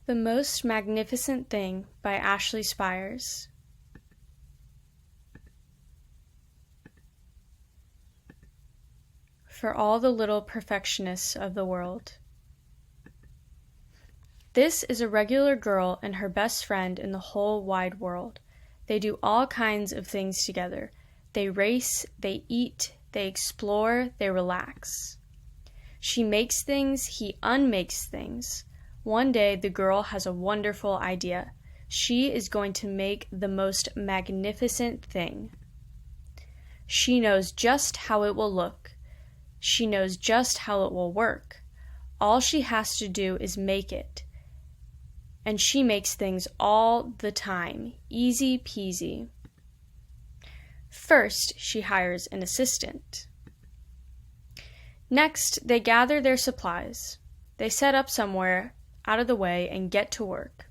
The Most Magnificent Thing by Ashley Spires. For all the little perfectionists of the world. This is a regular girl and her best friend in the whole wide world. They do all kinds of things together. They race, they eat, they explore, they relax. She makes things, he unmakes things. One day, the girl has a wonderful idea. She is going to make the most magnificent thing. She knows just how it will look. She knows just how it will work. All she has to do is make it. And she makes things all the time, easy peasy. First, she hires an assistant. Next, they gather their supplies. They set up somewhere out of the way and get to work.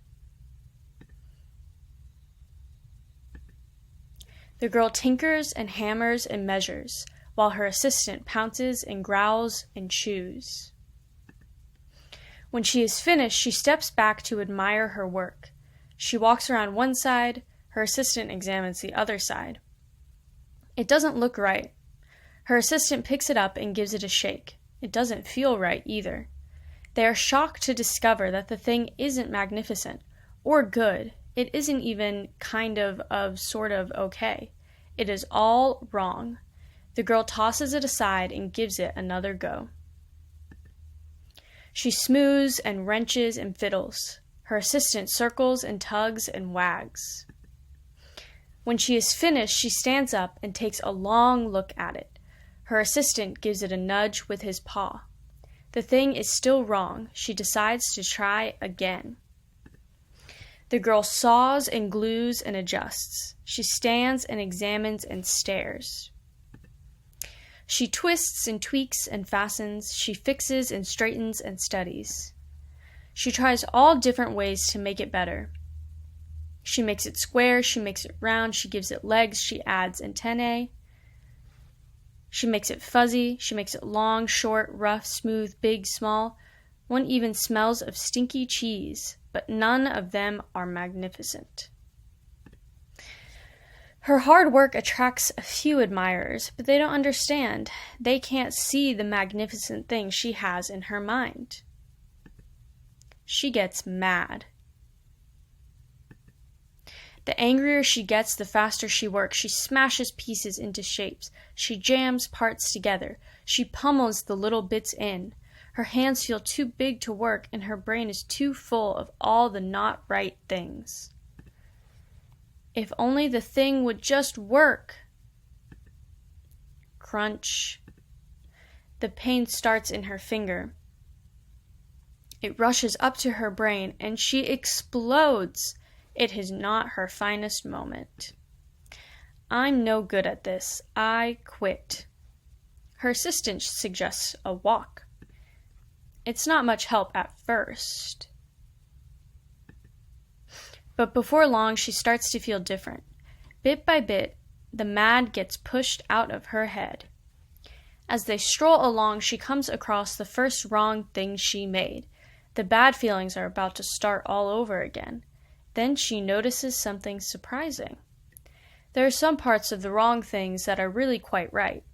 The girl tinkers and hammers and measures, while her assistant pounces and growls and chews. When she is finished, she steps back to admire her work. She walks around one side, her assistant examines the other side. It doesn't look right. Her assistant picks it up and gives it a shake. It doesn't feel right either. They are shocked to discover that the thing isn't magnificent or good. It isn't even sort of okay. It is all wrong. The girl tosses it aside and gives it another go. She smooths and wrenches and fiddles. Her assistant circles and tugs and wags. When she is finished, she stands up and takes a long look at it. Her assistant gives it a nudge with his paw. The thing is still wrong. She decides to try again. The girl saws and glues and adjusts. She stands and examines and stares. She twists and tweaks and fastens. She fixes and straightens and studies. She tries all different ways to make it better. She makes it square. She makes it round. She gives it legs. She adds antennae. She makes it fuzzy. She makes it long, short, rough, smooth, big, small. One even smells of stinky cheese, but none of them are magnificent. Her hard work attracts a few admirers, but they don't understand. They can't see the magnificent thing she has in her mind. She gets mad. The angrier she gets, the faster she works. She smashes pieces into shapes. She jams parts together. She pummels the little bits in. Her hands feel too big to work, and her brain is too full of all the not right things. If only the thing would just work. Crunch. The pain starts in her finger. It rushes up to her brain, and she explodes. It is not her finest moment. I'm no good at this. I quit. Her assistant suggests a walk. It's not much help at first. But before long, she starts to feel different. Bit by bit, the mad gets pushed out of her head. As they stroll along, she comes across the first wrong thing she made. The bad feelings are about to start all over again. Then she notices something surprising. There are some parts of the wrong things that are really quite right.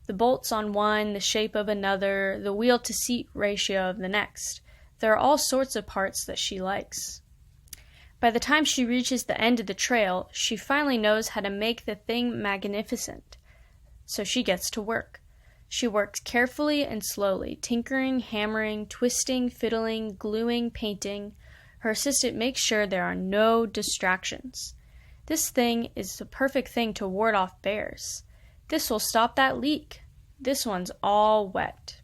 The bolts on one, the shape of another, the wheel-to-seat ratio of the next. There are all sorts of parts that she likes. By the time she reaches the end of the trail, she finally knows how to make the thing magnificent. So she gets to work. She works carefully and slowly, tinkering, hammering, twisting, fiddling, gluing, painting. Her assistant makes sure there are no distractions. This thing is the perfect thing to ward off bears. This will stop that leak. This one's all wet.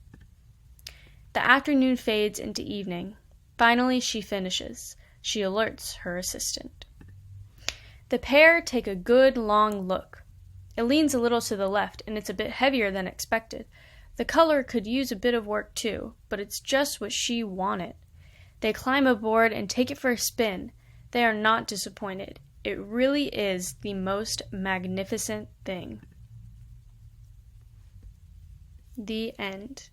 The afternoon fades into evening. Finally, she finishes. She alerts her assistant. The pair take a good long look. It leans a little to the left, and it's a bit heavier than expected. The color could use a bit of work too, but it's just what she wanted. They climb aboard and take it for a spin. They are not disappointed. It really is the most magnificent thing. The end.